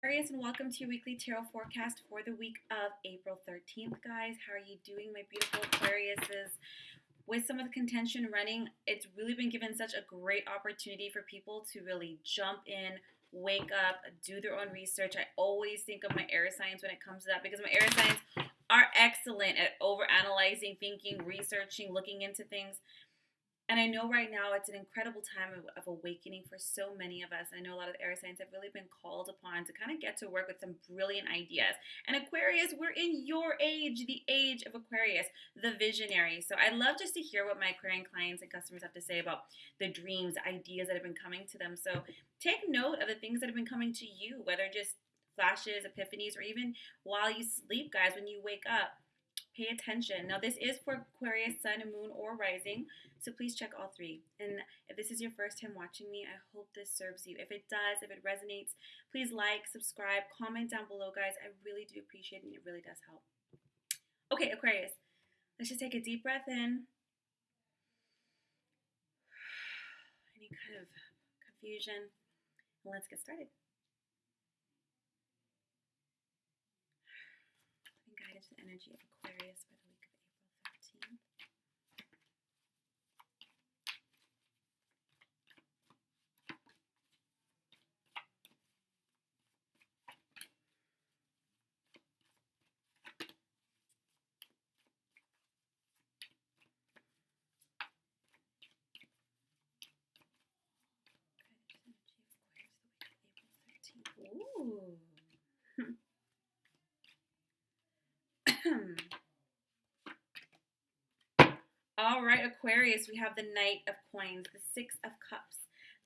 Aquarius, and welcome to your weekly tarot forecast for the week of April 13th, guys. How are you doing, my beautiful Aquariuses? With some of the contention running, it's really been given such a great opportunity for people to really jump in, wake up, do their own research. I always think of my air signs when it comes to that because my air signs are excellent at overanalyzing, thinking, researching, looking into things. And I know right now it's an incredible time of awakening for so many of us. I know a lot of the air signs have really been called upon to kind of get to work with some brilliant ideas. And Aquarius, we're in your age, the age of Aquarius, the visionary. So I love just to hear what my Aquarian clients and customers have to say about the dreams, ideas that have been coming to them. So take note of the things that have been coming to you, whether just flashes, epiphanies, or even while you sleep, guys, when you wake up. Pay attention. Now, this is for Aquarius, Sun, Moon, or Rising, so please check all three. And if this is your first time watching me, I hope this serves you. If it does, if it resonates, please like, subscribe, comment down below, guys. I really do appreciate it, and it really does help. Okay, Aquarius, let's just take a deep breath in. Any kind of confusion, and let's get started. Guided to the energy of Aquarius for the week of April 13th. Ooh. All right, Aquarius, we have the Knight of Coins, the Six of Cups,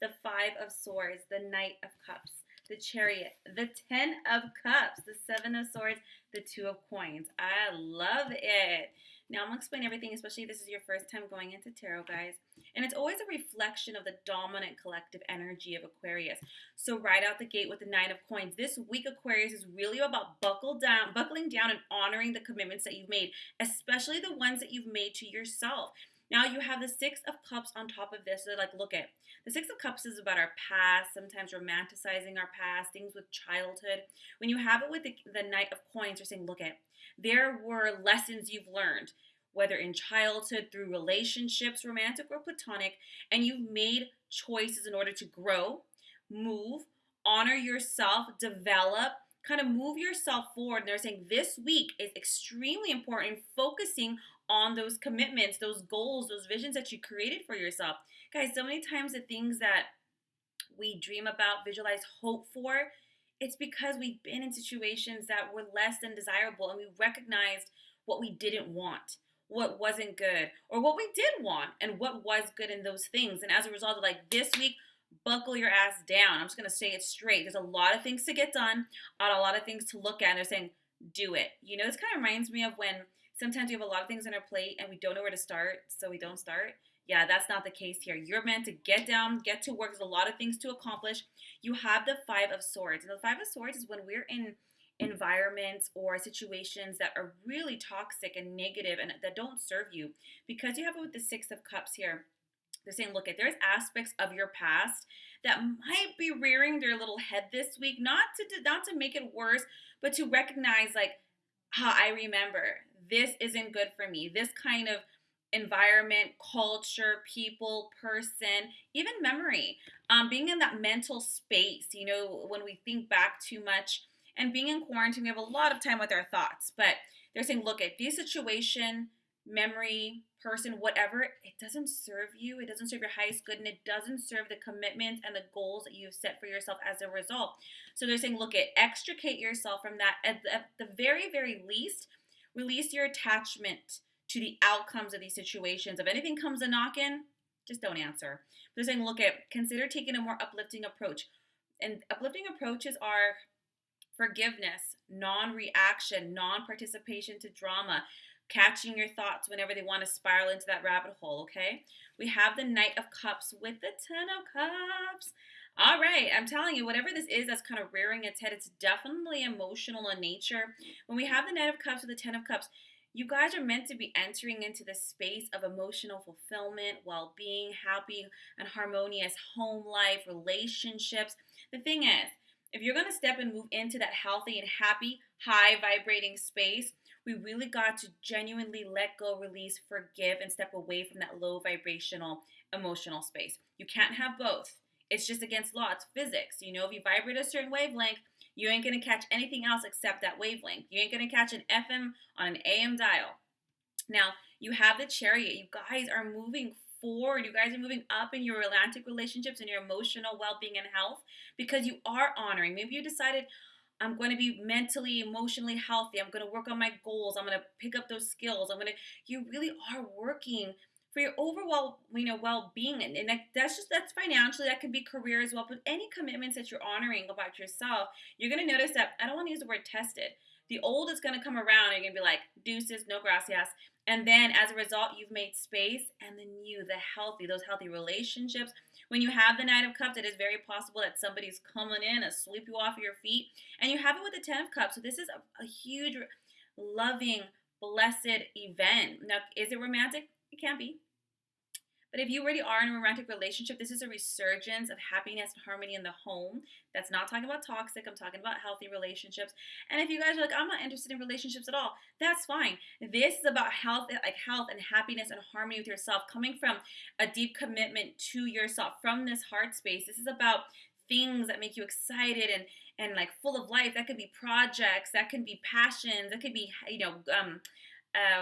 the Five of Swords, the Knight of Cups, the Chariot, the Ten of Cups, the Seven of Swords, the Two of Coins. I love it. Now, I'm going to explain everything, especially if this is your first time going into tarot, guys. And it's always a reflection of the dominant collective energy of Aquarius. So right out the gate with the Nine of Coins, this week, Aquarius, is really about buckling down and honoring the commitments that you've made, especially the ones that you've made to yourself. Now you have the Six of Cups on top of this. So like, look at the Six of Cups is about our past, sometimes romanticizing our past, things with childhood. When you have it with the Knight of Coins, you're saying, look at, there were lessons you've learned, whether in childhood, through relationships, romantic or platonic, and you've made choices in order to grow, move, honor yourself, develop, kind of move yourself forward. And they're saying this week is extremely important, focusing on those commitments, those goals, those visions that you created for yourself. Guys, so many times the things that we dream about, visualize, hope for, it's because we've been in situations that were less than desirable and we recognized what we didn't want, what wasn't good, or what we did want and what was good in those things. And as a result of like this week, buckle your ass down. I'm just going to say it straight. There's a lot of things to get done, a lot of things to look at, and they're saying, do it. You know, this kind of reminds me of when sometimes we have a lot of things on our plate and we don't know where to start, so we don't start. Yeah, that's not the case here. You're meant to get down, get to work. There's a lot of things to accomplish. You have the Five of Swords. And the Five of Swords is when we're in environments or situations that are really toxic and negative and that don't serve you. Because you have it with the Six of Cups here, they're saying, look, there's aspects of your past that might be rearing their little head this week, not to make it worse, but to recognize like, I remember this isn't good for me. This kind of environment, culture, people, person, even memory, being in that mental space, you know, when we think back too much and being in quarantine, we have a lot of time with our thoughts, but they're saying, look at this situation, memory, person, whatever, it doesn't serve you. It doesn't serve your highest good, and it doesn't serve the commitments and the goals that you've set for yourself as a result. So they're saying, look at, extricate yourself from that. At the very, very least, release your attachment to the outcomes of these situations. If anything comes a knocking, just don't answer. They're saying, look at, consider taking a more uplifting approach. And uplifting approaches are forgiveness, non-reaction, non-participation to drama, catching your thoughts whenever they want to spiral into that rabbit hole, okay? We have the Knight of Cups with the Ten of Cups. All right, I'm telling you, whatever this is that's kind of rearing its head, it's definitely emotional in nature. When we have the Knight of Cups with the Ten of Cups, you guys are meant to be entering into the space of emotional fulfillment, well-being, happy and harmonious home life, relationships. The thing is, If you're going to step and move into that healthy and happy, high vibrating space, we really got to genuinely let go, release, forgive, and step away from that low vibrational emotional space. You can't have both. It's just against law. It's physics. You know, if you vibrate a certain wavelength, you ain't going to catch anything else except that wavelength. You ain't going to catch an FM on an AM dial. Now, you have the Chariot. You guys are moving forward. You guys are moving up in your romantic relationships and your emotional well-being and health because you are honoring. Maybe you decided, I'm going to be mentally, emotionally healthy. I'm going to work on my goals. I'm going to pick up those skills. You really are working for your overall, well-being. And that's financially, that could be career as well. But any commitments that you're honoring about yourself, you're going to notice that, I don't want to use the word tested. The old is going to come around and you're going to be like, deuces, no gracias. And then as a result, you've made space, and the new, those healthy relationships. When you have the Knight of Cups, it is very possible that somebody's coming in and sweep you off your feet. And you have it with the Ten of Cups. So this is a huge, loving, blessed event. Now, is it romantic? It can be. But if you already are in a romantic relationship, this is a resurgence of happiness and harmony in the home. That's not talking about toxic. I'm talking about healthy relationships. And if you guys are like, I'm not interested in relationships at all, that's fine. This is about health and happiness and harmony with yourself, coming from a deep commitment to yourself from this heart space. This is about things that make you excited and like full of life. That could be projects, that can be passions, that could be,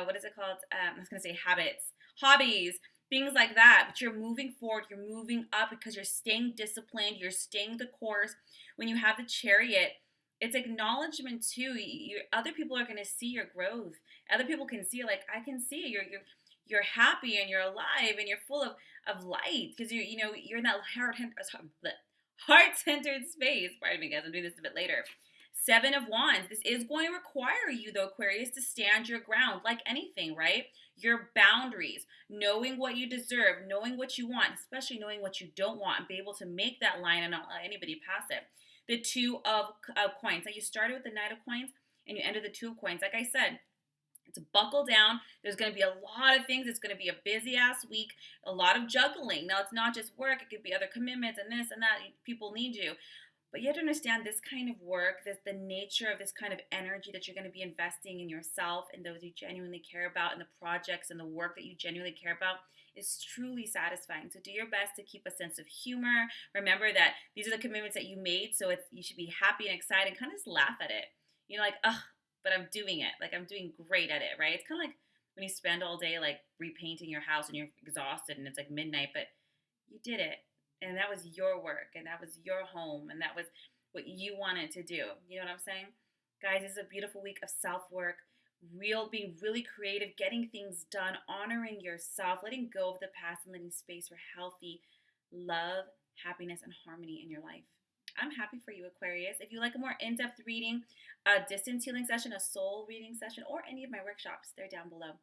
what is it called? I was going to say habits, hobbies, things like that. But you're moving forward, you're moving up because you're staying disciplined, you're staying the course. When you have the Chariot, it's acknowledgement too. Other people are going to see your growth. Other people can see, like, I can see you're happy and you're alive and you're full of light because you're in that heart-centered space. Pardon me, guys. I'm doing this a bit later. Seven of Wands. This is going to require you, though, Aquarius, to stand your ground like anything, right? Your boundaries, knowing what you deserve, knowing what you want, especially knowing what you don't want, and be able to make that line and not let anybody pass it. The Two of Coins. Now, you started with the Knight of Coins and you ended the Two of Coins. Like I said, it's buckle down. There's going to be a lot of things. It's going to be a busy-ass week, a lot of juggling. Now, it's not just work. It could be other commitments and this and that. People need you. But you have to understand this kind of work, the nature of this kind of energy that you're going to be investing in yourself and those you genuinely care about and the projects and the work that you genuinely care about is truly satisfying. So do your best to keep a sense of humor. Remember that these are the commitments that you made, so you should be happy and excited and kind of just laugh at it. Like, ugh, but I'm doing it. Like, I'm doing great at it, right? It's kind of like when you spend all day, like, repainting your house and you're exhausted and it's like midnight, but you did it. And that was your work, and that was your home, and that was what you wanted to do. You know what I'm saying? Guys, this is a beautiful week of self-work, being really creative, getting things done, honoring yourself, letting go of the past, and letting space for healthy love, happiness, and harmony in your life. I'm happy for you, Aquarius. If you like a more in-depth reading, a distance healing session, a soul reading session, or any of my workshops, they're down below.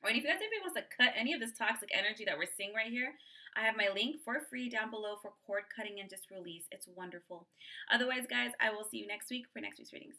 Or if anybody wants to cut any of this toxic energy that we're seeing right here, I have my link for free down below for cord cutting and just release. It's wonderful. Otherwise, guys, I will see you next week for next week's readings.